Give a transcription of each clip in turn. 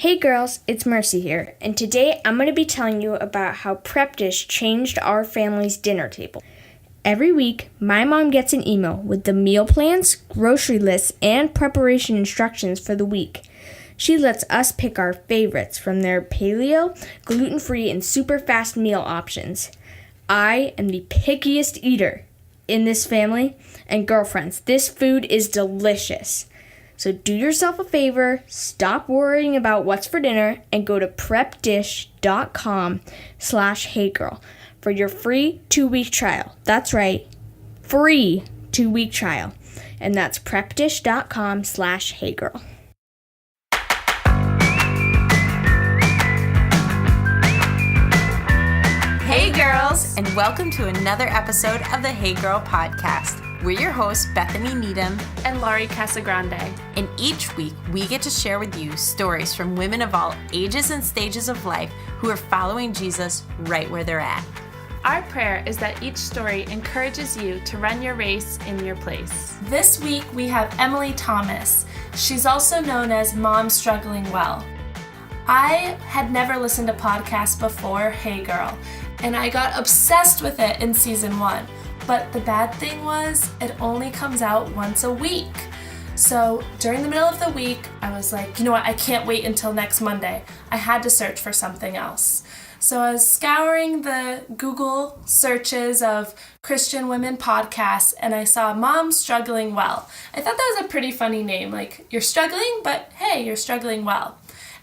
Hey girls, it's Mercy here, and today I'm going to be telling you about how Prep Dish changed our family's dinner table. Every week, my mom gets an email with the meal plans, grocery lists, and preparation instructions for the week. She lets us pick our favorites from their paleo, gluten-free, and super fast meal options. I am the pickiest eater in this family, and girlfriends, this food is delicious. So do yourself a favor, stop worrying about what's for dinner, and go to prepdish.com/heygirl for your free 2-week trial. That's right, free 2-week trial. And that's prepdish.com/heygirl. Hey girls, and welcome to another episode of the Hey Girl podcast. We're your hosts, Bethany and Emily and Laurie Casagrande. And each week, we get to share with you stories from women of all ages and stages of life who are following Jesus right where they're at. Our prayer is that each story encourages you to run your race in your place. This week, we have Emily Thomas. She's also known as Mom Struggling Well. I had never listened to podcasts before Hey Girl, and I got obsessed with it in season 1. But the bad thing was, it only comes out once a week. So during the middle of the week, I was like, you know what, I can't wait until next Monday. I had to search for something else. So I was scouring the Google searches of Christian women podcasts, and I saw Mom Struggling Well. I thought that was a pretty funny name, like, you're struggling, but hey, you're struggling well.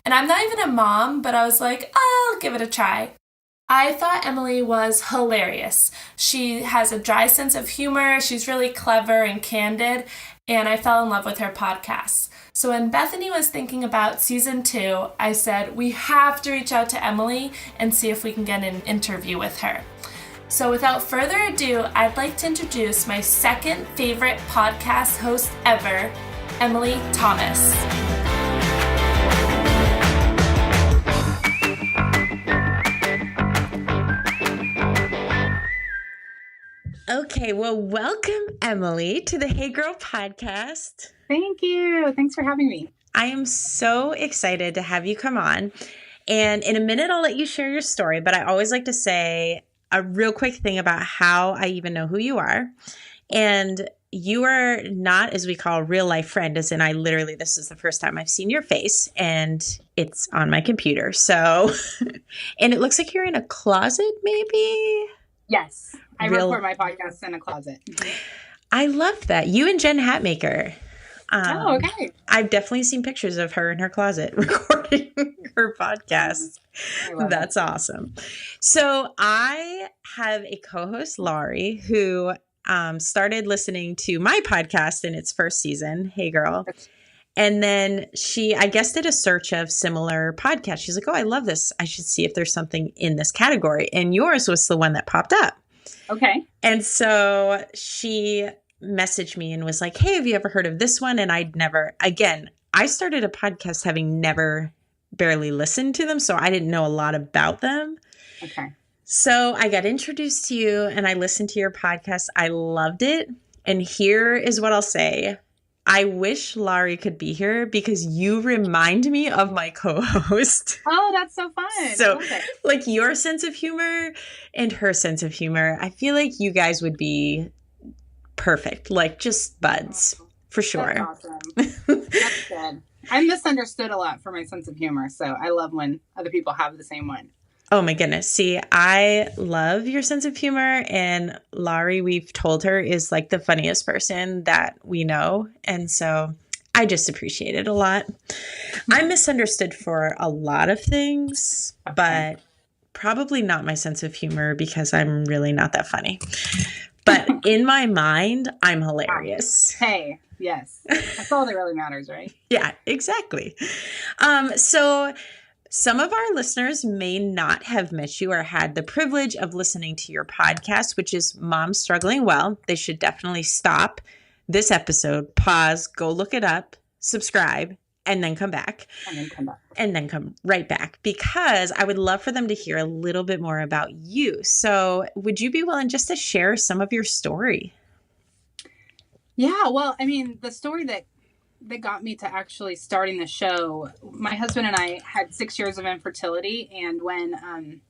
And I'm not even a mom, but I was like, I'll give it a try. I thought Emily was hilarious. She has a dry sense of humor, she's really clever and candid, and I fell in love with her podcasts. So when Bethany was thinking about season 2, I said, we have to reach out to Emily and see if we can get an interview with her. So without further ado, I'd like to introduce my second favorite podcast host ever, Emily Thomas. Okay, well, welcome, Emily, to the Hey Girl podcast. Thank you. Thanks for having me. I am so excited to have you come on. And in a minute, I'll let you share your story, but I always like to say a real quick thing about how I even know who you are. And you are not, as we call, a real life friend, as in this is the first time I've seen your face, and it's on my computer. So, and it looks like you're in a closet, maybe? Yes. I record my podcasts in a closet. I love that. You and Jen Hatmaker. Okay. I've definitely seen pictures of her in her closet recording her podcast. That's awesome. So I have a co-host, Laurie, who started listening to my podcast in its first season, Hey Girl. And then I guess, did a search of similar podcasts. She's like, oh, I love this. I should see if there's something in this category. And yours was the one that popped up. Okay. And so she messaged me and was like, hey, have you ever heard of this one? And I started a podcast having never barely listened to them. So I didn't know a lot about them. Okay. So I got introduced to you and I listened to your podcast. I loved it. And here is what I'll say. I wish Laurie could be here because you remind me of my co-host. Oh, that's so fun. So like your sense of humor and her sense of humor, I feel like you guys would be perfect, like just buds for sure. That's awesome. That's good. I'm misunderstood a lot for my sense of humor, so I love when other people have the same one. Oh my goodness. See, I love your sense of humor, and Laurie, we've told her, is like the funniest person that we know. And so I just appreciate it a lot. I'm misunderstood for a lot of things, but probably not my sense of humor because I'm really not that funny. But in my mind, I'm hilarious. Hey, yes. That's all that really matters, right? Yeah, exactly. So some of our listeners may not have met you or had the privilege of listening to your podcast, which is Mom Struggling Well. They should definitely stop this episode, pause, go look it up, subscribe, and then come back. And then come right back, because I would love for them to hear a little bit more about you. So would you be willing just to share some of your story? Yeah, well, I mean, the story that that got me to actually starting the show, my husband and I had 6 years of infertility. And when,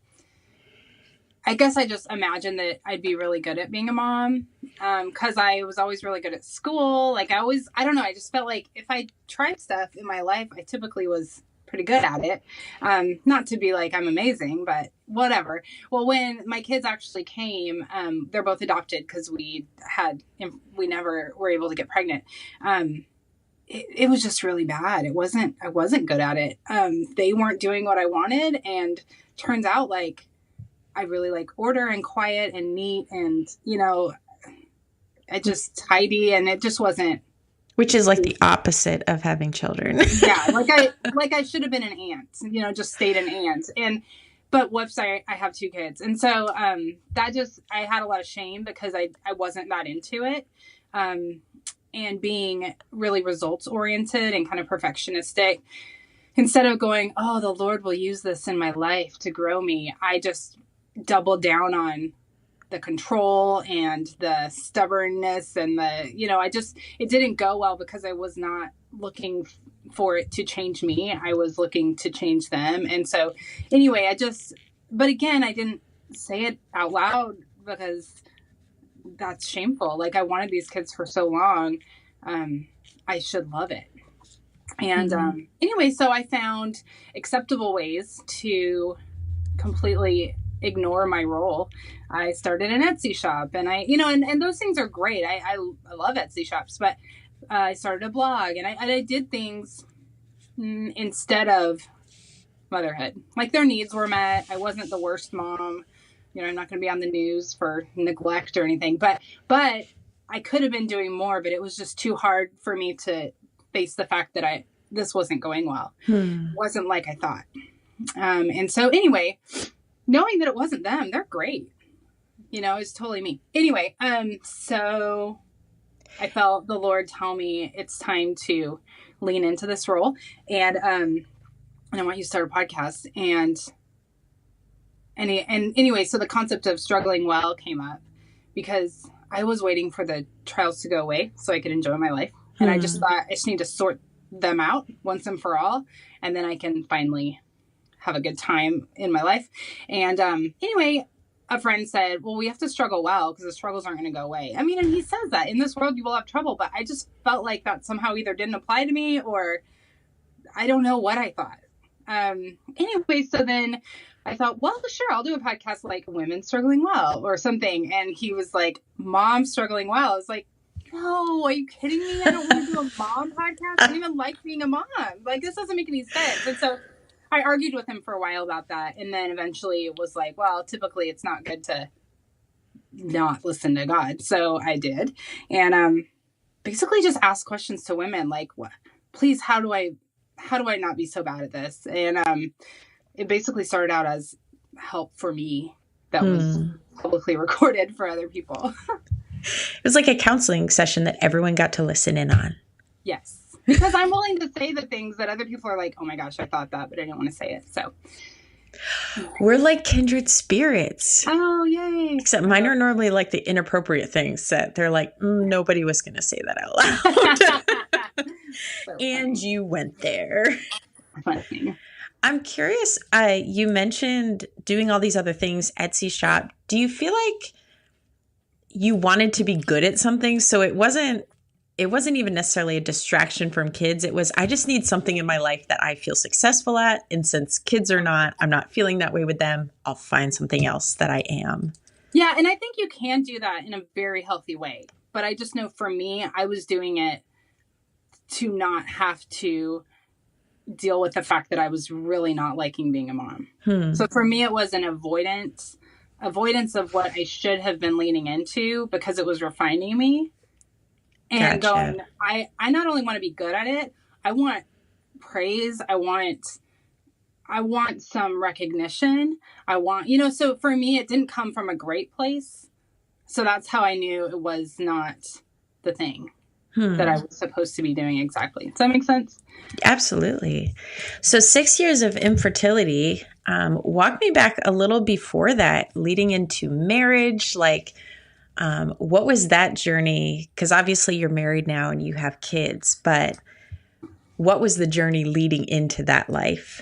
I guess I just imagined that I'd be really good at being a mom. 'Cause I was always really good at school. Like I don't know. I just felt like if I tried stuff in my life, I typically was pretty good at it. Not to be like I'm amazing, but whatever. Well, when my kids actually came, they're both adopted because we never were able to get pregnant. It was just really bad. I wasn't good at it. They weren't doing what I wanted. And turns out like I really like order and quiet and neat and, I just tidy, and it just wasn't. Which is like the opposite of having children. Yeah. Like I should have been an aunt, just stayed an aunt. But whoops, I have 2 kids. And so, I had a lot of shame because I wasn't that into it. And being really results oriented and kind of perfectionistic, instead of going, oh, the Lord will use this in my life to grow me, I just doubled down on the control and the stubbornness and it didn't go well because I was not looking for it to change me. I was looking to change them. And so anyway, but again, I didn't say it out loud because that's shameful. Like I wanted these kids for so long. I should love it. And, anyway, so I found acceptable ways to completely ignore my role. I started an Etsy shop and and those things are great. I love Etsy shops, but I started a blog and I did things instead of motherhood. Like their needs were met. I wasn't the worst mom. I'm not going to be on the news for neglect or anything, but I could have been doing more, but it was just too hard for me to face the fact that this wasn't going well. It wasn't like I thought. And so anyway, knowing that it wasn't them, they're great. It's totally me. Anyway, so I felt the Lord tell me it's time to lean into this role. And I want you to start a podcast. And anyway, so the concept of struggling well came up because I was waiting for the trials to go away so I could enjoy my life. And I just thought I just need to sort them out once and for all. And then I can finally have a good time in my life. And anyway, a friend said, well, we have to struggle well because the struggles aren't going to go away. I mean, and he says that in this world, you will have trouble. But I just felt like that somehow either didn't apply to me or I don't know what I thought. Anyway, so then I thought, well, sure, I'll do a podcast like Women Struggling Well or something. And he was like, Mom Struggling Well. I was like, no, are you kidding me? I don't want to do a mom podcast. I don't even like being a mom. Like, this doesn't make any sense. And so I argued with him for a while about that. And then eventually it was like, well, typically it's not good to not listen to God. So I did. And basically just ask questions to women like, what? Please, how do I not be so bad at this? And it basically started out as help for me that was publicly recorded for other people. It was like a counseling session that everyone got to listen in on. Yes. Because I'm willing to say the things that other people are like, oh my gosh, I thought that, but I didn't want to say it. So we're like kindred spirits. Oh, yay. Except mine are normally like the inappropriate things that they're like, nobody was going to say that out loud. So and funny. You went there. Funny. I'm curious, you mentioned doing all these other things, Etsy shop. Do you feel like you wanted to be good at something? So it wasn't even necessarily a distraction from kids. It was, I just need something in my life that I feel successful at. And since kids are not, I'm not feeling that way with them, I'll find something else that I am. Yeah. And I think you can do that in a very healthy way. But I just know for me, I was doing it to not have to deal with the fact that I was really not liking being a mom. So for me, it was an avoidance of what I should have been leaning into because it was refining me. And Gotcha. going, I not only want to be good at it, I want praise. I want some recognition. So for me, it didn't come from a great place. So that's how I knew it was not the thing that I was supposed to be doing exactly. Does that make sense? Absolutely. So 6 years of infertility, walk me back a little before that, leading into marriage. Like, what was that journey? Because obviously you're married now and you have kids, but what was the journey leading into that life?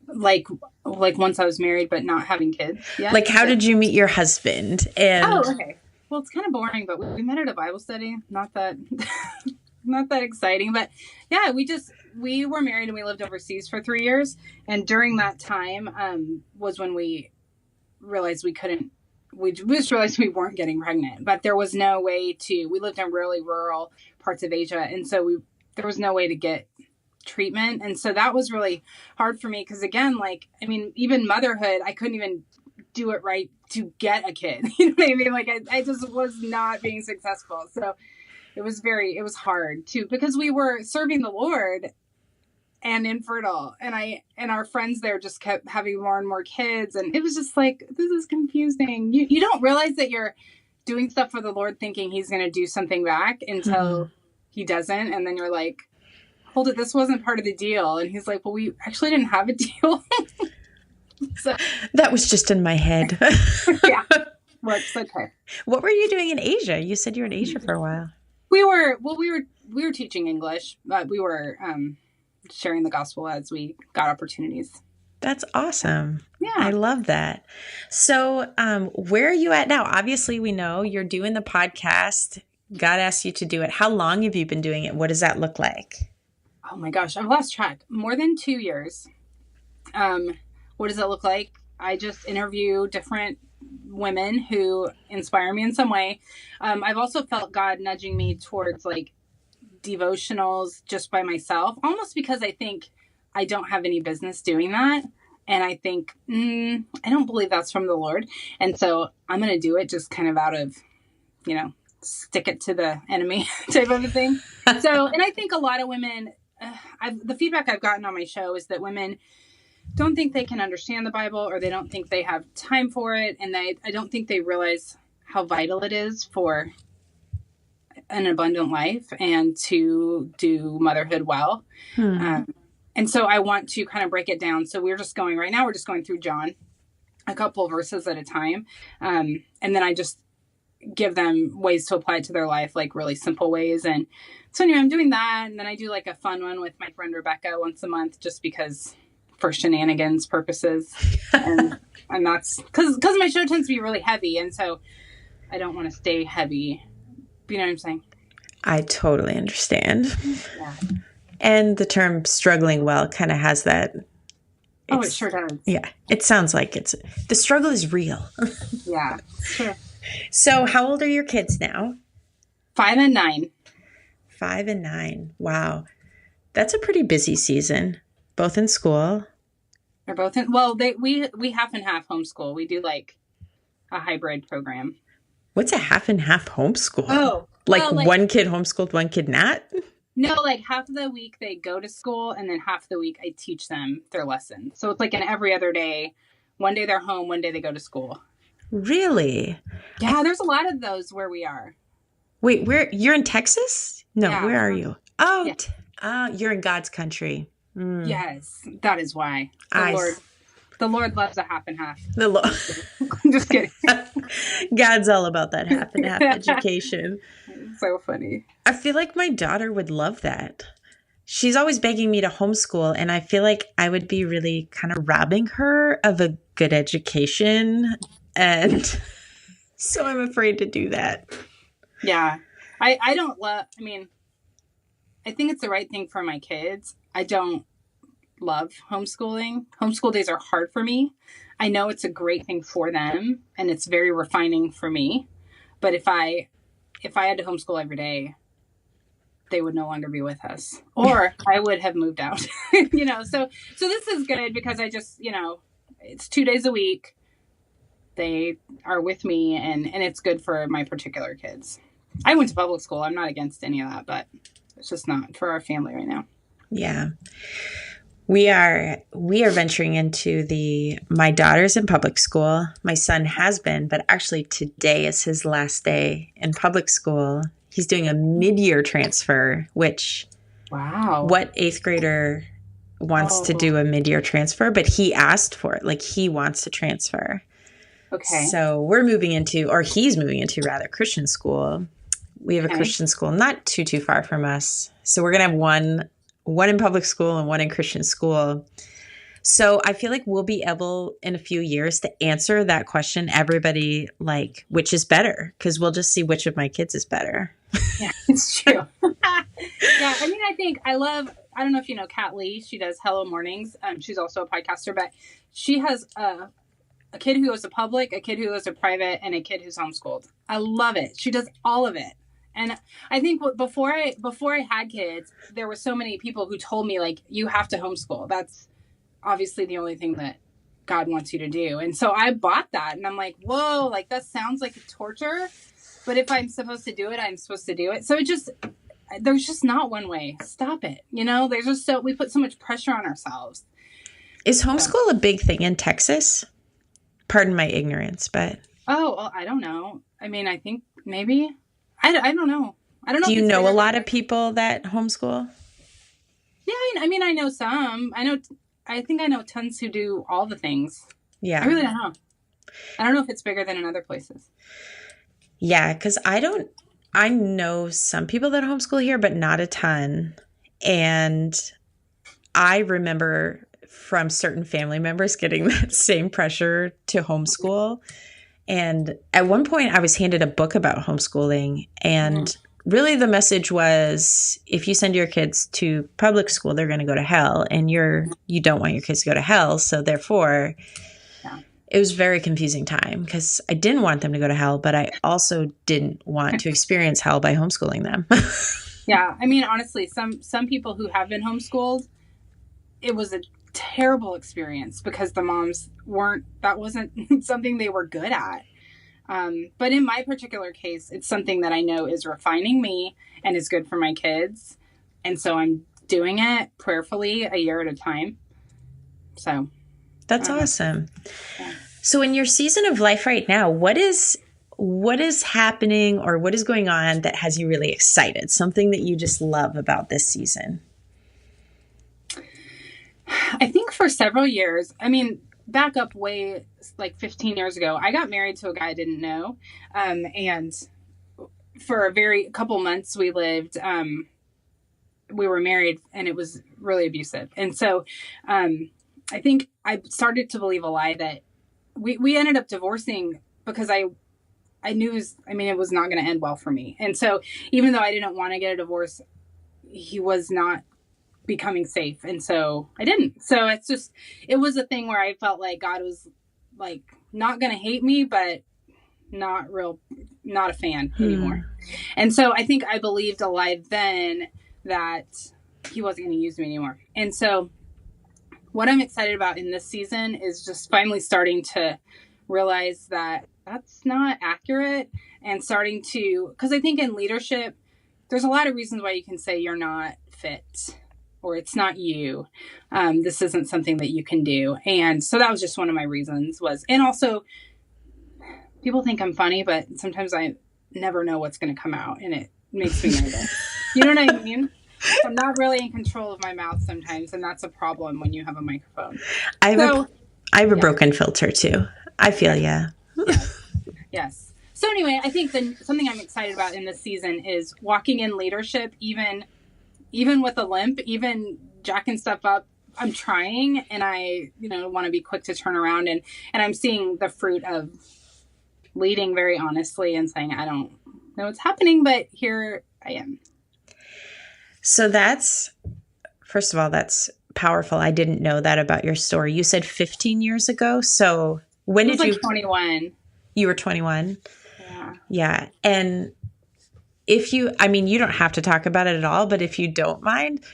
Like once I was married, but not having kids. Yeah. Like, how did you meet your husband? And Oh, okay. Well, it's kind of boring, but we met at a Bible study. Not that, not that exciting, but yeah, we were married and we lived overseas for 3 years. And during that time, was when we realized we just realized we weren't getting pregnant, but there was no way we lived in really rural parts of Asia. And so there was no way to get treatment. And so that was really hard for me. Cause again, even motherhood, I couldn't even do it right to get a kid. You know what I mean? Like I just was not being successful. So it was hard too, because we were serving the Lord and infertile, and our friends there just kept having more and more kids, and it was just like, this is confusing. You don't realize that you're doing stuff for the Lord thinking he's going to do something back until he doesn't, and then you're like, hold it, this wasn't part of the deal. And he's like, well, we actually didn't have a deal. So that was just in my head. Yeah. Well, it's okay. What were you doing in Asia? You said you were in Asia for a while. We were teaching English, but we were sharing the gospel as we got opportunities. That's awesome. Yeah. I love that. So where are you at now? Obviously, we know you're doing the podcast. God asked you to do it. How long have you been doing it? What does that look like? Oh my gosh, I've lost track. More than 2 years. What does it look like? I just interview different women who inspire me in some way. I've also felt God nudging me towards like devotionals just by myself, almost because I think I don't have any business doing that. And I think, I don't believe that's from the Lord. And so I'm going to do it just kind of out of, stick it to the enemy type of a thing. So, and I think a lot of women, the feedback I've gotten on my show is that women don't think they can understand the Bible, or they don't think they have time for it. And I don't think they realize how vital it is for an abundant life and to do motherhood well. And so I want to kind of break it down. So we're just going through John, a couple verses at a time. And then I just give them ways to apply it to their life, like really simple ways. And so anyway, I'm doing that. And then I do like a fun one with my friend Rebecca once a month, just because for shenanigans purposes. And that's because my show tends to be really heavy. And so I don't want to stay heavy. You know what I'm saying? I totally understand. Yeah. And the term struggling well kind of has that. Oh, it sure does. Yeah. It sounds like the struggle is real. Yeah, sure. So how old are your kids now? 5 and 9. 5 and 9. Wow. That's a pretty busy season. Both in school. They're both we half and half homeschool. We do like a hybrid program. What's a half and half homeschool? Oh. Like one kid homeschooled, one kid not? No, like half of the week they go to school, and then half the week I teach them their lesson. So it's like an every other day. One day they're home, one day they go to school. Really? Yeah, there's a lot of those where we are. Wait, you're in Texas? No, Yeah. Where are you? Oh, Yeah. You're in God's country. Yes, that is why. The Lord loves a half and half. The Lord. I'm just kidding. God's all about that half and half education. So funny. I feel like my daughter would love that. She's always begging me to homeschool, and I feel like I would be really kind of robbing her of a good education. And so I'm afraid to do that. Yeah. I think it's the right thing for my kids. I don't love homeschooling. Homeschool days are hard for me. I know it's a great thing for them, and it's very refining for me. But if I had to homeschool every day, they would no longer be with us, or I would have moved out. So this is good because I just, it's 2 days a week. They are with me, and it's good for my particular kids. I went to public school. I'm not against any of that, but it's just not for our family right now. Yeah. We are venturing into my daughter's in public school. My son has been, but actually today is his last day in public school. He's doing a mid-year transfer, which, wow, what 8th grader wants to do a mid-year transfer? But he asked for it. Like, he wants to transfer. Okay. So he's moving into rather Christian school, We have a Christian school not too far from us. So we're going to have one in public school and one in Christian school. So I feel like we'll be able in a few years to answer that question. Everybody, like, which is better? Because we'll just see which of my kids is better. Yeah, it's true. Yeah, I mean, I don't know if you know Kat Lee. She does Hello Mornings. She's also a podcaster, but she has a kid who goes to public, a kid who goes to private, and a kid who's homeschooled. I love it. She does all of it. And I think before I had kids, there were so many people who told me, like, you have to homeschool. That's obviously the only thing that God wants you to do. And so I bought that, and I'm like, whoa, like, that sounds like torture. But if I'm supposed to do it, I'm supposed to do it. So there's just not one way. Stop it. There's just we put so much pressure on ourselves. Is homeschool a big thing in Texas? Pardon my ignorance, but. Oh, well, I don't know. I mean, I think maybe. I don't know. I don't know. Do you know a lot of people that homeschool? Yeah, I mean, I know some. I think I know tons who do all the things. Yeah. I really don't know. I don't know if it's bigger than in other places. Yeah, because I know some people that homeschool here, but not a ton. And I remember from certain family members getting that same pressure to homeschool. And at one point I was handed a book about homeschooling, and really the message was, if you send your kids to public school, they're going to go to hell, and you don't want your kids to go to hell. So therefore, it was a very confusing time because I didn't want them to go to hell, but I also didn't want to experience hell by homeschooling them. Yeah. I mean, honestly, some people who have been homeschooled, it was a terrible experience because the moms that wasn't something they were good at. But in my particular case, it's something that I know is refining me and is good for my kids. And so I'm doing it prayerfully a year at a time. So that's awesome. Yeah. So in your season of life right now, what is happening or what is going on that has you really excited? Something that you just love about this season? I think for several years, I mean, back up way like 15 years ago, I got married to a guy I didn't know. And for a couple months we lived, we were married, and it was really abusive. And so, I think I started to believe a lie that we ended up divorcing because I knew it was not going to end well for me. And so even though I didn't want to get a divorce, he was not becoming safe. And so I didn't. So it was a thing where I felt like God was like not going to hate me, but not a fan anymore. And so I think I believed a lie then that he wasn't going to use me anymore. And so what I'm excited about in this season is just finally starting to realize that that's not accurate, and starting to, because I think in leadership, there's a lot of reasons why you can say you're not fit or it's not you. This isn't something that you can do. And so that was just one of my reasons and also people think I'm funny, but sometimes I never know what's going to come out, and it makes me nervous. You know what I mean? I'm not really in control of my mouth sometimes, and that's a problem when you have a microphone. I have a broken filter too. I feel Yes. So anyway, I think something I'm excited about in this season is walking in leadership, even with a limp, even jacking stuff up. I'm trying, and I want to be quick to turn around, and I'm seeing the fruit of leading very honestly and saying, I don't know what's happening, but here I am. So first of all, that's powerful. I didn't know that about your story. You said 15 years ago. So when did you? 21. You were 21. Yeah. Yeah. And you don't have to talk about it at all, but if you don't mind,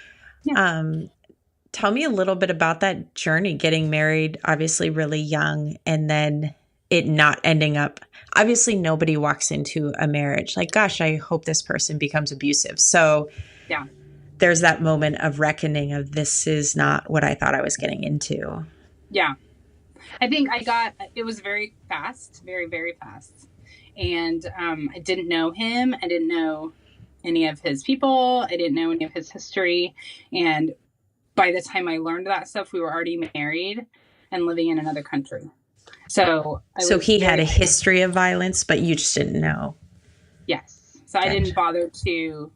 tell me a little bit about that journey, getting married, obviously really young, and then it not ending up. Obviously, nobody walks into a marriage like, gosh, I hope this person becomes abusive. So yeah. There's that moment of reckoning of, this is not what I thought I was getting into. Yeah. I think it was very fast, very, very fast. And I didn't know him. I didn't know any of his people. I didn't know any of his history. And by the time I learned that stuff, we were already married and living in another country. So he had a history of violence, but you just didn't know. Yes. So I didn't bother to,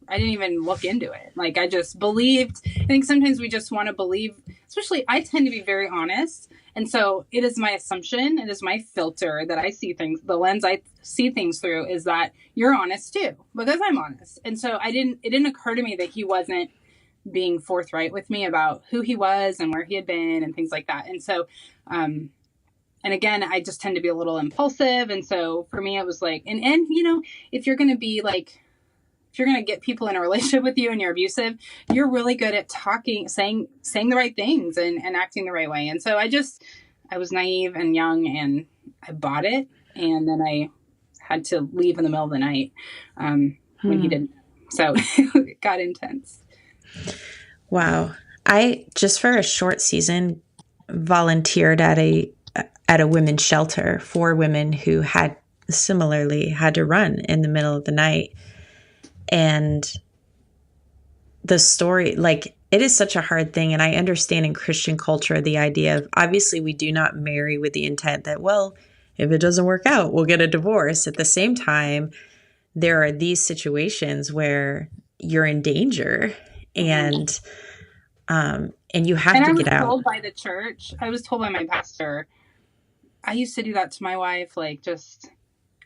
I didn't even look into it. Like, I just believed. I think sometimes we just want to believe, especially I tend to be very honest. And so it is my assumption, it is my filter that I see things, the lens I see things through is that you're honest too, because I'm honest. And so it didn't occur to me that he wasn't being forthright with me about who he was and where he had been and things like that. And so, and again, I just tend to be a little impulsive. And so for me, it was like, and, you know, if you're going to be like, if you're going to get people in a relationship with you and you're abusive, you're really good at talking, saying the right things and acting the right way. And so I was naive and young and I bought it. And then I had to leave in the middle of the night when he didn't. So it got intense. Wow. I just for a short season volunteered at a women's shelter for women who had similarly had to run in the middle of the night. And the story, like, it is such a hard thing. And I understand in Christian culture, the idea of obviously we do not marry with the intent that, well, if it doesn't work out, we'll get a divorce. At the same time, there are these situations where you're in danger and you have to get out. I was told by the church, I was told by my pastor, I used to do that to my wife, like just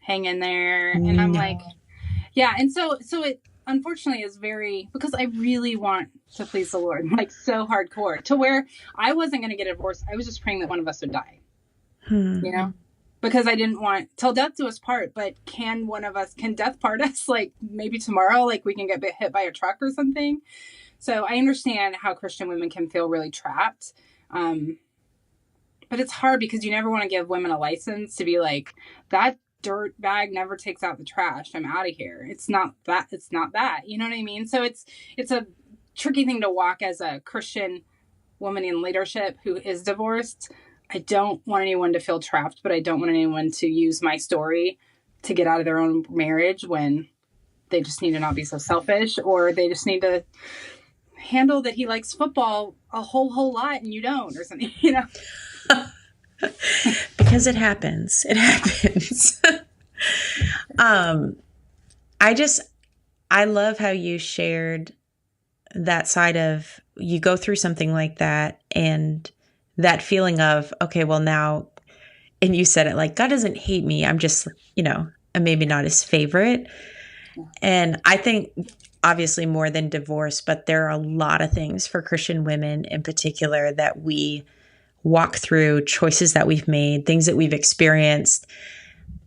hang in there. And I'm like, yeah. And so it unfortunately is very, because I really want to please the Lord, like so hardcore to where I wasn't going to get a divorce. I was just praying that one of us would die, you know, because I didn't want till death do us part, but can death part us? Like maybe tomorrow, like we can get hit by a truck or something. So I understand how Christian women can feel really trapped. But it's hard because you never want to give women a license to be like, that dirt bag never takes out the trash. I'm out of here. It's not that. You know what I mean? So it's a tricky thing to walk as a Christian woman in leadership who is divorced. I don't want anyone to feel trapped, but I don't want anyone to use my story to get out of their own marriage when they just need to not be so selfish, or they just need to handle that he likes football a whole lot and you don't, or something, you know? Because it happens. I love how you shared that side of you go through something like that and that feeling of, okay, well now, and you said it like, God doesn't hate me. I'm just, you know, I'm maybe not his favorite. And I think obviously more than divorce, but there are a lot of things for Christian women in particular that we walk through, choices that we've made, things that we've experienced,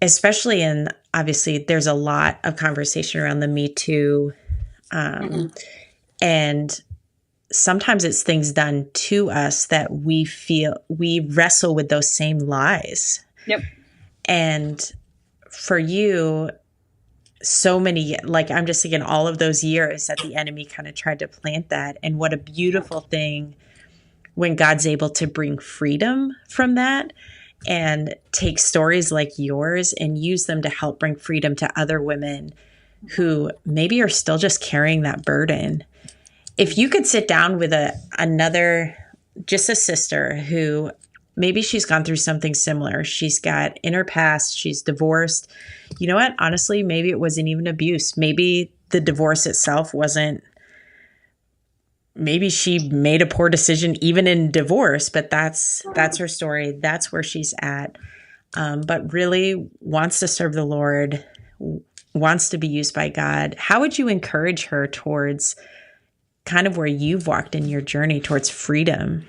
especially in, obviously there's a lot of conversation around the Me Too. And sometimes it's things done to us that we feel we wrestle with those same lies. Yep. And for you, so many, like I'm just thinking all of those years that the enemy kind of tried to plant that. And what a beautiful thing when God's able to bring freedom from that and take stories like yours and use them to help bring freedom to other women who maybe are still just carrying that burden. If you could sit down with another, just a sister who maybe she's gone through something similar. She's got in her past, she's divorced. You know what? Honestly, maybe it wasn't even abuse. Maybe the divorce itself wasn't, maybe she made a poor decision even in divorce, but that's her story. That's where she's at. But really wants to serve the Lord, wants to be used by God. How would you encourage her towards kind of where you've walked in your journey towards freedom?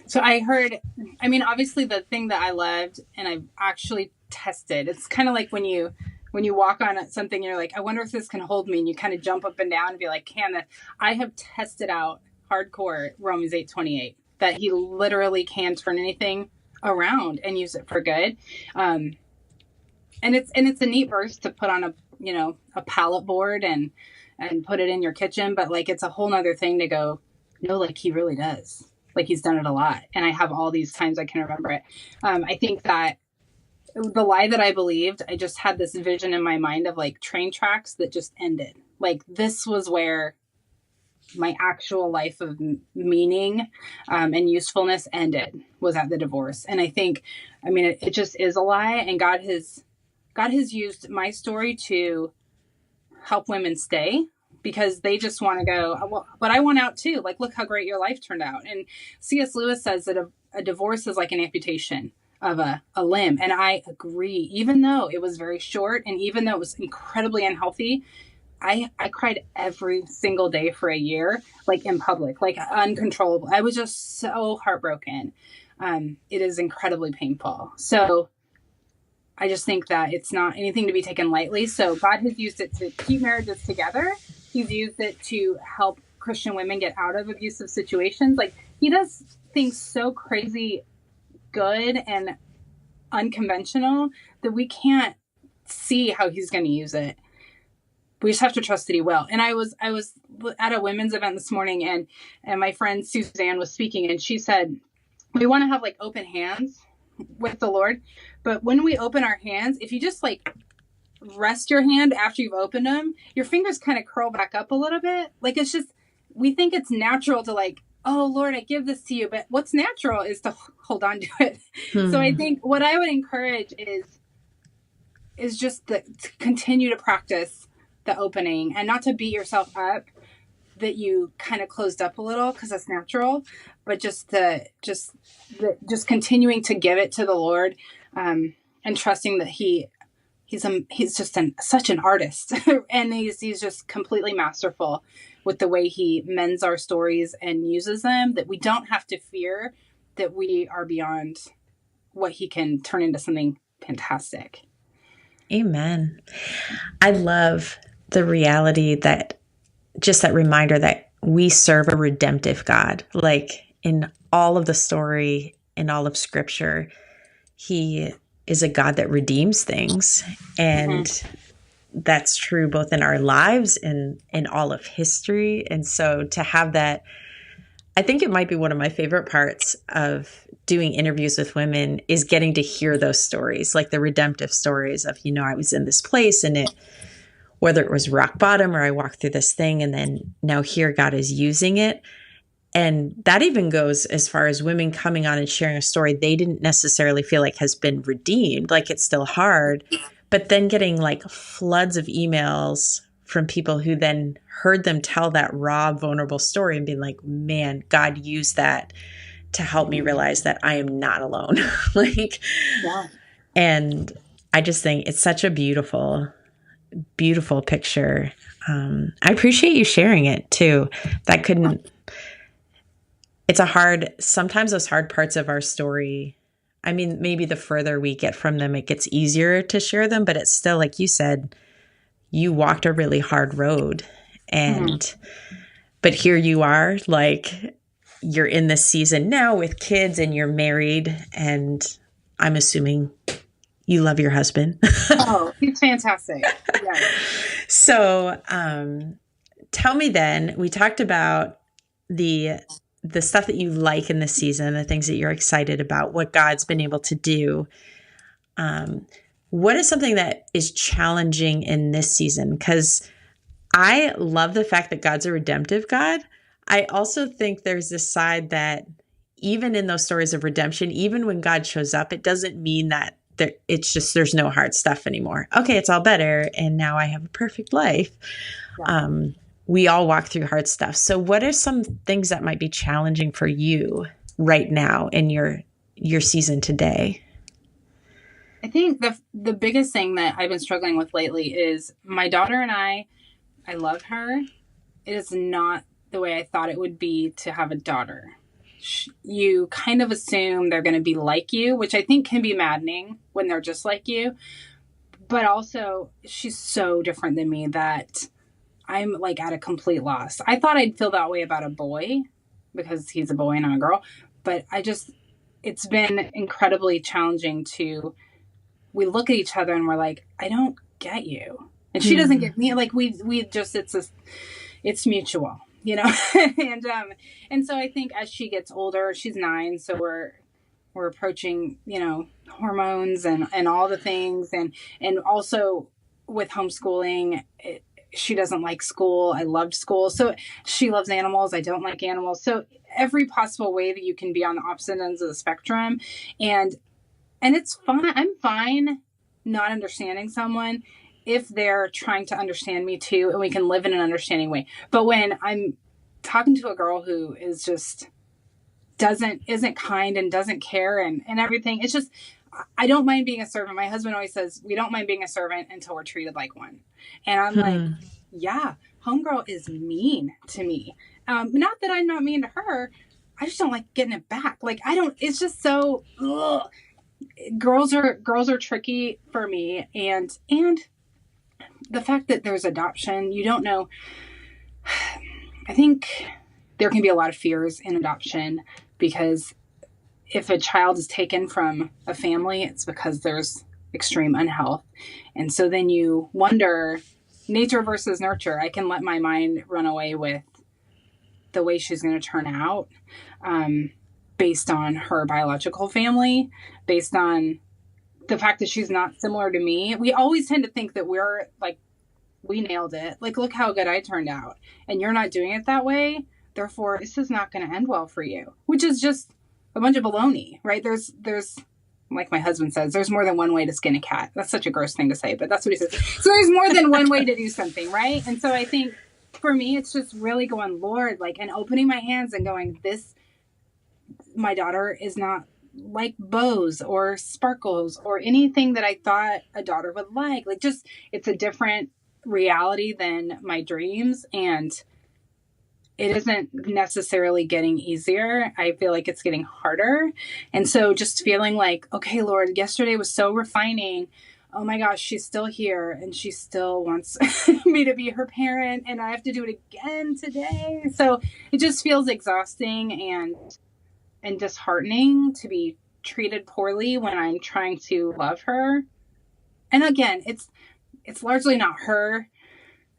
So obviously the thing that I loved and I've actually tested, it's kind of like when you walk on something, you're like, I wonder if this can hold me. And you kind of jump up and down and be like, I have tested out hardcore Romans 8:28, that he literally can turn anything around and use it for good. And it's a neat verse to put on a pallet board and put it in your kitchen. But like, it's a whole nother thing to go, no, like he really does. Like he's done it a lot. And I have all these times I can remember it. I think that the lie that I believed, I just had this vision in my mind of like train tracks that just ended. Like this was where my actual life of meaning and usefulness ended, was at the divorce. And I think, it just is a lie. And God has God has used my story to help women stay, because they just want to go, well, but I want out too. Like, look how great your life turned out. And C.S. Lewis says that a divorce is like an amputation of a limb. And I agree, even though it was very short and even though it was incredibly unhealthy. I cried every single day for a year, like in public, like uncontrollable. I was just so heartbroken. It is incredibly painful. So I just think that it's not anything to be taken lightly. So God has used it to keep marriages together. He's used it to help Christian women get out of abusive situations. Like, he does things so crazy good and unconventional that we can't see how he's going to use it. We just have to trust that he will. And I was at a women's event this morning, and my friend Suzanne was speaking, and she said, we want to have like open hands with the Lord. But when we open our hands, if you just like rest your hand after you've opened them, your fingers kind of curl back up a little bit. Like, it's just, we think it's natural to like, oh Lord, I give this to you. But what's natural is to hold on to it. So I think what I would encourage is just to continue to practice the opening, and not to beat yourself up that you kind of closed up a little, because that's natural, but just continuing to give it to the Lord, and trusting that he's just such an artist and he's just completely masterful with the way he mends our stories and uses them, that we don't have to fear that we are beyond what he can turn into something fantastic. Amen. I love the reality that, just that reminder that we serve a redemptive God. Like, in all of the story, in all of Scripture, he is a God that redeems things. And that's true both in our lives and in all of history. And so to have that, I think it might be one of my favorite parts of doing interviews with women is getting to hear those stories, like the redemptive stories of, I was in this place, and whether it was rock bottom or I walked through this thing, and then now here God is using it. And that even goes as far as women coming on and sharing a story they didn't necessarily feel like has been redeemed. Like, it's still hard, but then getting like floods of emails from people who then heard them tell that raw, vulnerable story and being like, man, God used that to help me realize that I am not alone. And I just think it's such a beautiful picture. I appreciate you sharing it too. Sometimes those hard parts of our story, I mean, maybe the further we get from them, it gets easier to share them, but it's still, like you said, you walked a really hard road, but here you are, like, you're in this season now with kids and you're married, and I'm assuming you love your husband. Oh, he's fantastic. Yeah. So, tell me then, we talked about the stuff that you like in this season, the things that you're excited about, what God's been able to do. What is something that is challenging in this season? Because I love the fact that God's a redemptive God. I also think there's this side that even in those stories of redemption, even when God shows up, it doesn't mean that there's no hard stuff anymore. Okay, it's all better, and now I have a perfect life. Yeah. We all walk through hard stuff. So what are some things that might be challenging for you right now in your season today? I think the biggest thing that I've been struggling with lately is my daughter and I love her. It is not the way I thought it would be to have a daughter. You kind of assume they're going to be like you, which I think can be maddening when they're just like you. But also, she's so different than me that I'm like at a complete loss. I thought I'd feel that way about a boy because he's a boy and I'm a girl. But it's been incredibly challenging we look at each other and we're like, I don't get you. And she doesn't get me. Like it's mutual, and so I think as she gets older, she's 9. So we're approaching, hormones and all the things. And also with homeschooling, she doesn't like school. I loved school. So she loves animals. I don't like animals. So every possible way that you can be on the opposite ends of the spectrum. And it's fine. I'm fine not understanding someone if they're trying to understand me too, and we can live in an understanding way. But when I'm talking to a girl who is just isn't kind and doesn't care and everything, it's just, I don't mind being a servant. My husband always says, we don't mind being a servant until we're treated like one. And I'm like, yeah, homegirl is mean to me. Not that I'm not mean to her. I just don't like getting it back. Like, it's just so, ugh. Girls are tricky for me. And the fact that there's adoption, you don't know. I think there can be a lot of fears in adoption, because if a child is taken from a family, it's because there's extreme unhealth. And so then you wonder, nature versus nurture. I can let my mind run away with the way she's going to turn out, based on her biological family, based on the fact that she's not similar to me. We always tend to think that we're like, we nailed it. Like, look how good I turned out. And you're not doing it that way. Therefore, this is not going to end well for you, which is just a bunch of baloney, right? There's, like my husband says, there's more than one way to skin a cat. That's such a gross thing to say, but that's what he says. So there's more than one way to do something, right? And so I think for me, it's just really going, Lord, like, and opening my hands and going, my daughter is not like bows or sparkles or anything that I thought a daughter would like. Like, just, it's a different reality than my dreams. And it isn't necessarily getting easier. I feel like it's getting harder. And so just feeling like, okay, Lord, yesterday was so refining. Oh my gosh, she's still here and she still wants me to be her parent, and I have to do it again today. So it just feels exhausting and disheartening to be treated poorly when I'm trying to love her. And again, it's largely not her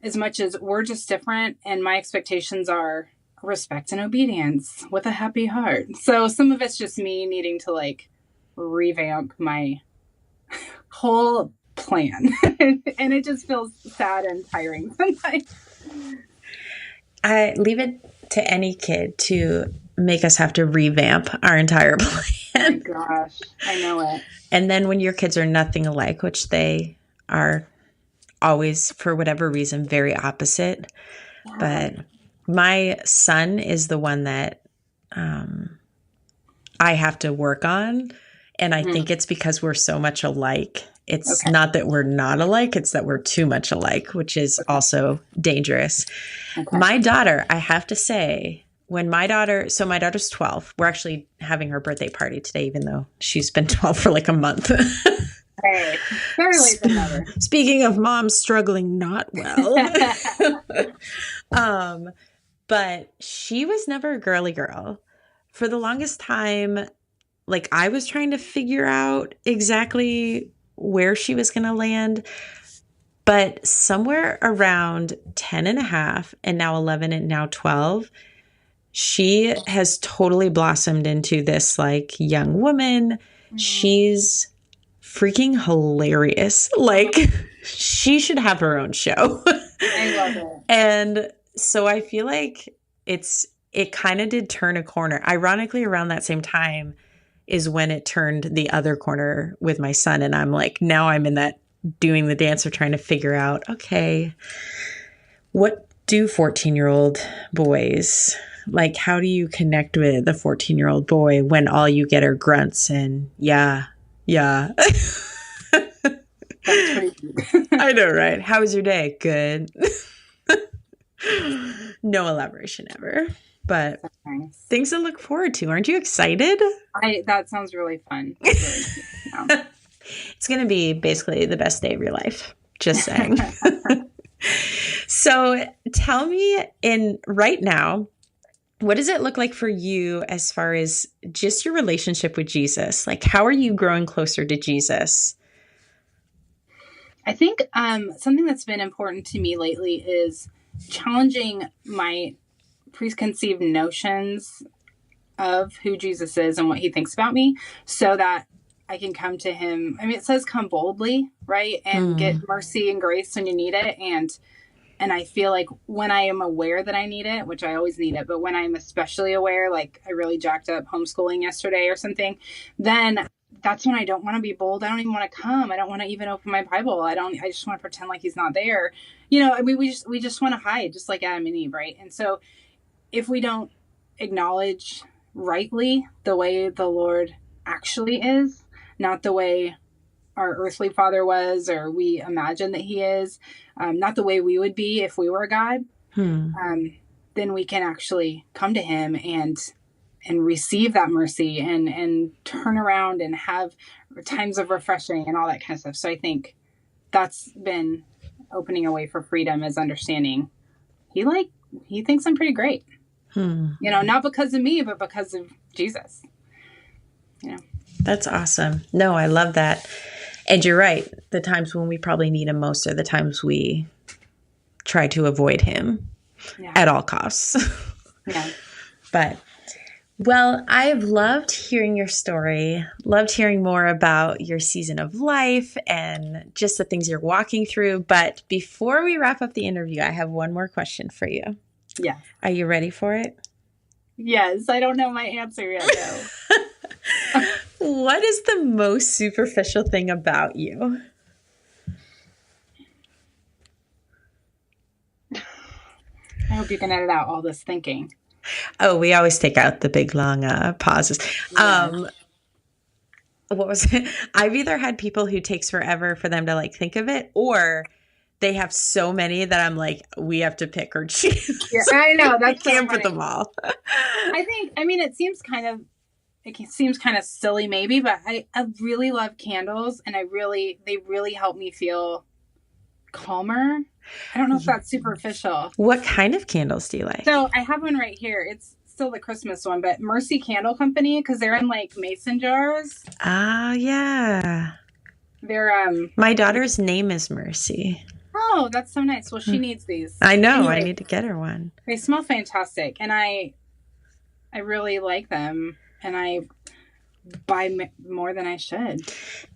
as much as we're just different, and my expectations are respect and obedience with a happy heart. So some of it's just me needing to like revamp my whole plan. And it just feels sad and tiring sometimes. I leave it to any kid to make us have to revamp our entire plan. Oh my gosh, I know it. And then when your kids are nothing alike, which they are always, for whatever reason, very opposite. Yeah. But my son is the one that I have to work on. And I think it's because we're so much alike. It's not that we're not alike. It's that we're too much alike, which is also dangerous. Okay. My daughter, I have to say, my daughter's 12. We're actually having her birthday party today, even though she's been 12 for like a month. Hey, very late than never. Speaking of moms struggling not well. But she was never a girly girl. For the longest time, like, I was trying to figure out exactly where she was going to land. But somewhere around 10 and a half and now 11 and now 12, she has totally blossomed into this like young woman. She's freaking hilarious. Like, she should have her own show. I love it. And so I feel like it kind of did turn a corner. Ironically, around that same time is when it turned the other corner with my son. And I'm like, now I'm in that doing the dance of trying to figure out, okay, what do 14-year-old boys like? How do you connect with a 14-year-old boy when all you get are grunts and yeah. That's pretty cute. I know, right? How was your day? Good. No elaboration ever, but nice. Things to look forward to. Aren't you excited? That sounds really fun. Really cute. Yeah. It's going to be basically the best day of your life. Just saying. So tell me right now, what does it look like for you as far as just your relationship with Jesus? Like, how are you growing closer to Jesus? I think something that's been important to me lately is challenging my preconceived notions of who Jesus is and what he thinks about me, so that I can come to him. I mean, it says come boldly, right? And get mercy and grace when you need it. And I feel like when I am aware that I need it, which I always need it, but when I'm especially aware, like I really jacked up homeschooling yesterday or something, then that's when I don't want to be bold. I don't even want to come. I don't want to even open my Bible. I just want to pretend like he's not there. We just want to hide, just like Adam and Eve, right? And so if we don't acknowledge rightly the way the Lord actually is, not the way our earthly father was, or we imagine that he is, not the way we would be if we were God, then we can actually come to him and receive that mercy and turn around and have times of refreshing and all that kind of stuff. So I think that's been opening a way for freedom, is understanding he thinks I'm pretty great. Not because of me, but because of Jesus. That's awesome. No, I love that. And you're right. The times when we probably need him most are the times we try to avoid him at all costs. Yeah. But, well, I've loved hearing your story, loved hearing more about your season of life and just the things you're walking through. But before we wrap up the interview, I have one more question for you. Yeah. Are you ready for it? Yes. I don't know my answer yet, though. What is the most superficial thing about you? I hope you can edit out all this thinking. Oh, we always take out the big, long pauses. Yeah. What was it? I've either had people who takes forever for them to like think of it, or they have so many that I'm like, we have to pick or choose. Yeah, I know. That's I can't so put them all. it seems kind of silly maybe, but I really love candles, and they really help me feel calmer. I don't know if that's superficial. What kind of candles do you like? So I have one right here. It's still the Christmas one, but Mercy Candle Company, because they're in like mason jars. Ah, yeah. They're My daughter's name is Mercy. Oh, that's so nice. Well, she needs these. I know. Anyway, I need to get her one. They smell fantastic, and I really like them, and I buy more than I should.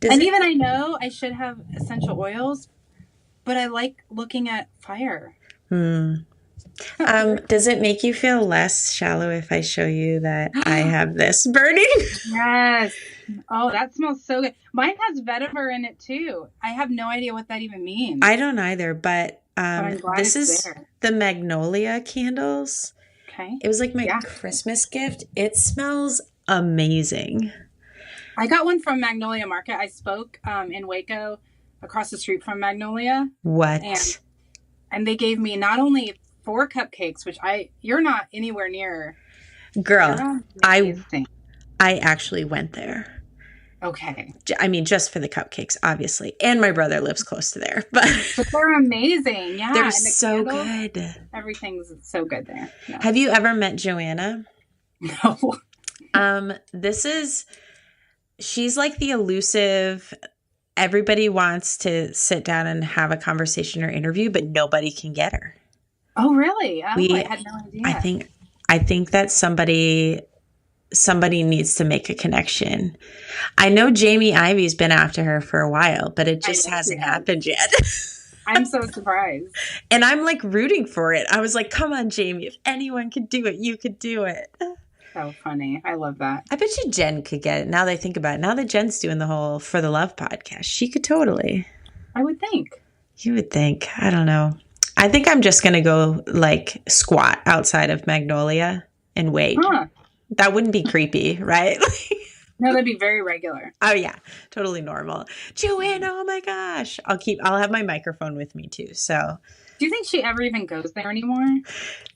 I know I should have essential oils, but I like looking at fire. Does it make you feel less shallow if I show you that I have this burning? Yes. Oh, that smells so good. Mine has vetiver in it too. I have no idea what that even means. I don't either, but I'm glad this is there. the Magnolia candles. Okay. It was like my Christmas gift. It smells amazing. I got one from Magnolia Market. I spoke in Waco, across the street from Magnolia. What? And they gave me not only 4 cupcakes, which you're not anywhere near. Girl, I actually went there. Okay. I mean, just for the cupcakes, obviously. And my brother lives close to there. But they're amazing. Yeah. They're and so candles, good. Everything's so good there. Yeah. Have you ever met Joanna? No. She's like the elusive, everybody wants to sit down and have a conversation or interview, but nobody can get her. Oh, really? Oh, I had no idea. I think that somebody needs to make a connection. I know Jamie Ivy's been after her for a while, but it just hasn't happened yet. I'm so surprised. And I'm like rooting for it. I was like, come on, Jamie, if anyone could do it, you could do it. So funny. I love that. I bet you Jen could get it now that I think about it. Now that Jen's doing the whole For the Love podcast, she could totally. I would think. You would think. I don't know. I think I'm just going to go like squat outside of Magnolia and wait. Huh. That wouldn't be creepy, right? No, that'd be very regular. Oh yeah, totally normal. Joanna, oh my gosh. I'll have my microphone with me too. So do you think she ever even goes there anymore?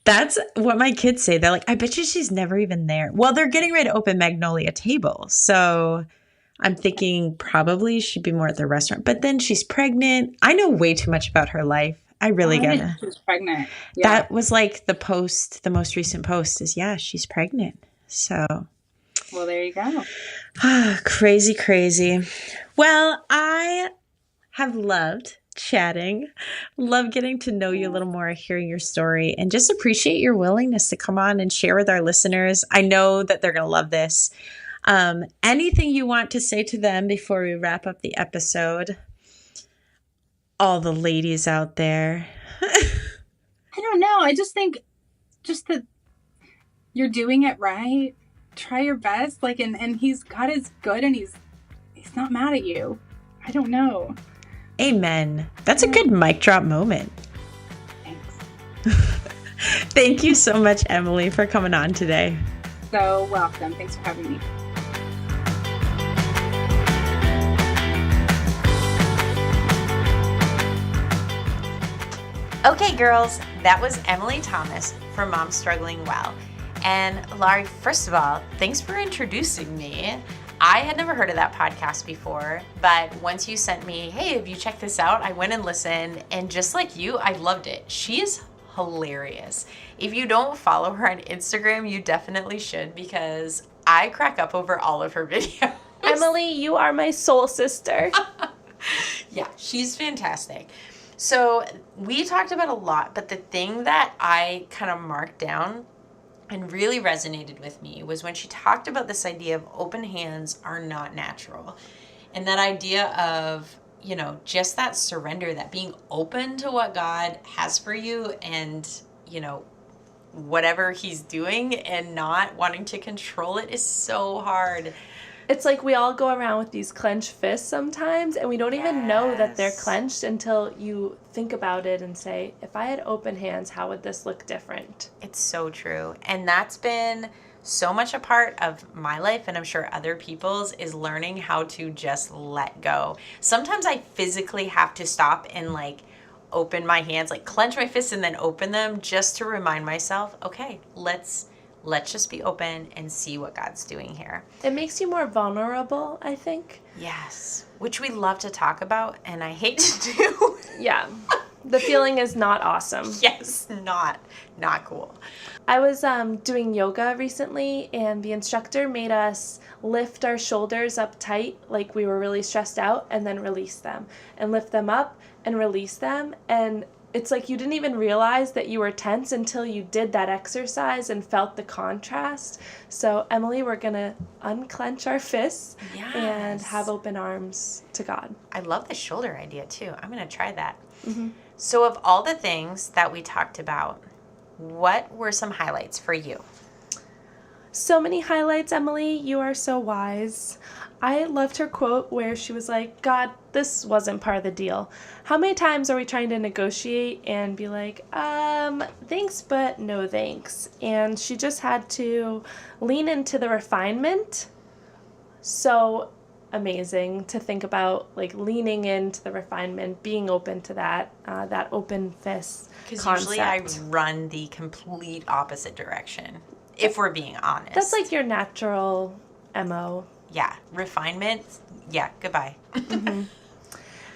That's what my kids say. They're like, I bet you she's never even there. Well, they're getting ready to open Magnolia Table. So I'm thinking probably she'd be more at the restaurant. But then she's pregnant. I know way too much about her life. I really gotta. She's pregnant. Yeah. That was like the most recent post is, she's pregnant. So. Well, there you go. Crazy, crazy. Well, I have loved chatting, love getting to know you a little more, hearing your story, and just appreciate your willingness to come on and share with our listeners. I know that they're going to love this. Anything you want to say to them before we wrap up the episode? All the ladies out there. I don't know. I just think that you're doing it right. Try your best. And God is good, and he's he's not mad at you. I don't know. Amen. That's a good mic drop moment. Thanks. Thank you so much, Emily, for coming on today. So welcome. Thanks for having me. Okay, girls, that was Emily Thomas from Mom Struggling Well. And Laurie, first of all, thanks for introducing me. I had never heard of that podcast before, but once you sent me, hey, have you checked this out? I went and listened, and just like you, I loved it. She is hilarious. If you don't follow her on Instagram, you definitely should, because I crack up over all of her videos. Emily, you are my soul sister. Yeah, she's fantastic. So we talked about a lot, but the thing that I kind of marked down and really resonated with me was when she talked about this idea of open hands are not natural. And that idea of, you know, just that surrender, that being open to what God has for you and, you know, whatever he's doing and not wanting to control it is so hard. It's like we all go around with these clenched fists sometimes, and we don't even know that they're clenched until you think about it and say, if I had open hands, how would this look different? It's so true. And that's been so much a part of my life, and I'm sure other people's, is learning how to just let go. Sometimes I physically have to stop and like open my hands, like clench my fists and then open them just to remind myself, okay, let's just be open and see what God's doing here. It makes you more vulnerable, I think. Yes, which we love to talk about, and I hate to do. Yeah, the feeling is not awesome. Yes, not cool. I was doing yoga recently, and the instructor made us lift our shoulders up tight like we were really stressed out, and then release them, and lift them up and release them. And it's like you didn't even realize that you were tense until you did that exercise and felt the contrast. So, Emily, we're going to unclench our fists and have open arms to God. I love the shoulder idea, too. I'm going to try that. Mm-hmm. So, of all the things that we talked about, what were some highlights for you? So many highlights, Emily. You are so wise. I loved her quote where she was like, God, this wasn't part of the deal. How many times are we trying to negotiate and be like, thanks, but no thanks? And she just had to lean into the refinement. So amazing to think about, like leaning into the refinement, being open to that open fist concept. Because usually I run the complete opposite direction, if we're being honest. That's like your natural MO. Yeah, refinement, yeah, goodbye. Mm-hmm.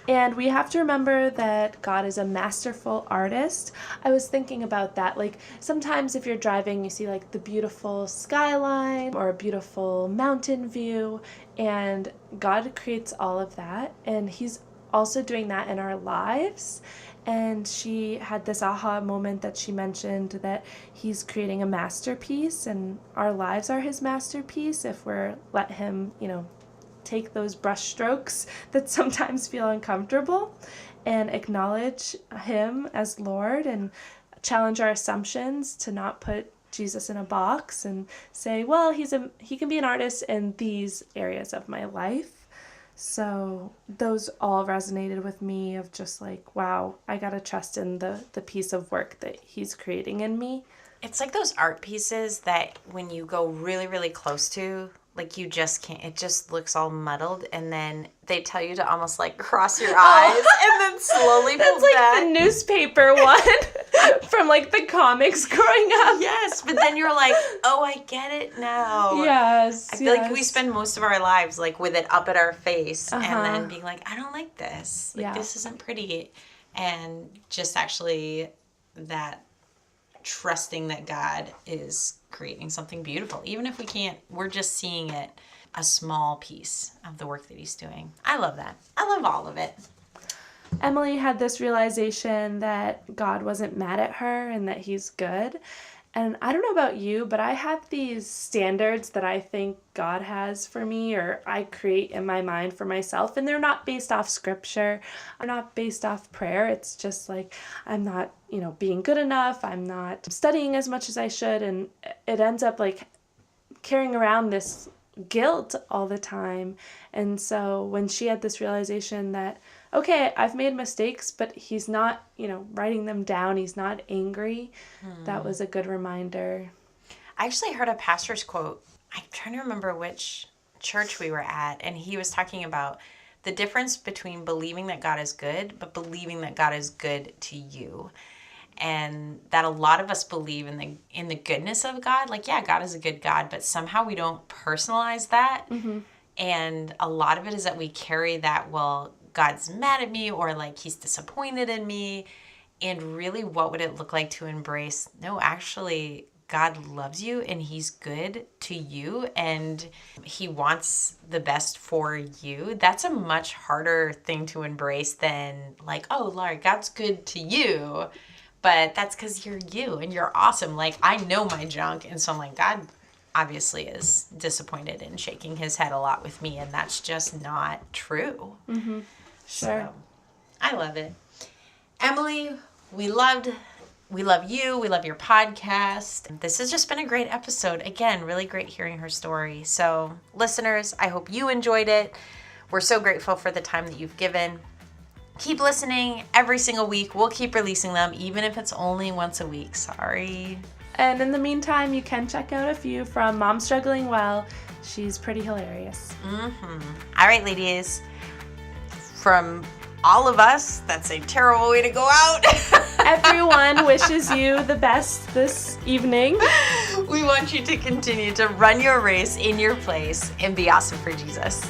And we have to remember that God is a masterful artist. I was thinking about that. Like sometimes if you're driving, you see like the beautiful skyline or a beautiful mountain view, and God creates all of that. And he's also doing that in our lives. And she had this aha moment that she mentioned that he's creating a masterpiece, and our lives are his masterpiece if we're let him, take those brush strokes that sometimes feel uncomfortable and acknowledge him as Lord and challenge our assumptions to not put Jesus in a box and say, well, he can be an artist in these areas of my life. So those all resonated with me of just like, wow, I got to trust in the piece of work that he's creating in me. It's like those art pieces that when you go really, really close to, like you just can't, it just looks all muddled, and then they tell you to almost like cross your eyes and then slowly pull That's like back. the newspaper one from like the comics growing up. Yes, but then you're like, oh, I get it now. Yes. I feel like we spend most of our lives like with it up at our face and Uh-huh. then being like, I don't like this. Like, this isn't pretty. And just actually that trusting that God is creating something beautiful. Even if we can't, we're just seeing it, a small piece of the work that he's doing. I love that. I love all of it. Emily had this realization that God wasn't mad at her and that he's good. And I don't know about you, but I have these standards that I think God has for me, or I create in my mind for myself, and they're not based off scripture. They're not based off prayer. It's just like, I'm not, being good enough. I'm not studying as much as I should. And it ends up like carrying around this guilt all the time. And so when she had this realization that, okay, I've made mistakes, but he's not, writing them down, he's not angry, that was a good reminder. I actually heard a pastor's quote. I'm trying to remember which church we were at, and he was talking about the difference between believing that God is good, but believing that God is good to you. And that a lot of us believe in the goodness of God. Like, yeah, God is a good God, but somehow we don't personalize that. Mm-hmm. And a lot of it is that we carry that, well, God's mad at me, or like he's disappointed in me. And really, what would it look like to embrace, no, actually, God loves you and he's good to you and he wants the best for you. That's a much harder thing to embrace than like, oh, Lord, God's good to you. But that's because you're you and you're awesome. Like, I know my junk. And so I'm like, God obviously is disappointed and shaking his head a lot with me. And that's just not true. Mm-hmm. Sure. So, I love it. Emily, we love you. We love your podcast. This has just been a great episode. Again, really great hearing her story. So, listeners, I hope you enjoyed it. We're so grateful for the time that you've given. Keep listening every single week. We'll keep releasing them, even if it's only once a week. Sorry. And in the meantime, you can check out a few from Mom Struggling Well. She's pretty hilarious. Mm-hmm. All right, ladies. From all of us, that's a terrible way to go out. Everyone wishes you the best this evening. We want you to continue to run your race in your place and be awesome for Jesus.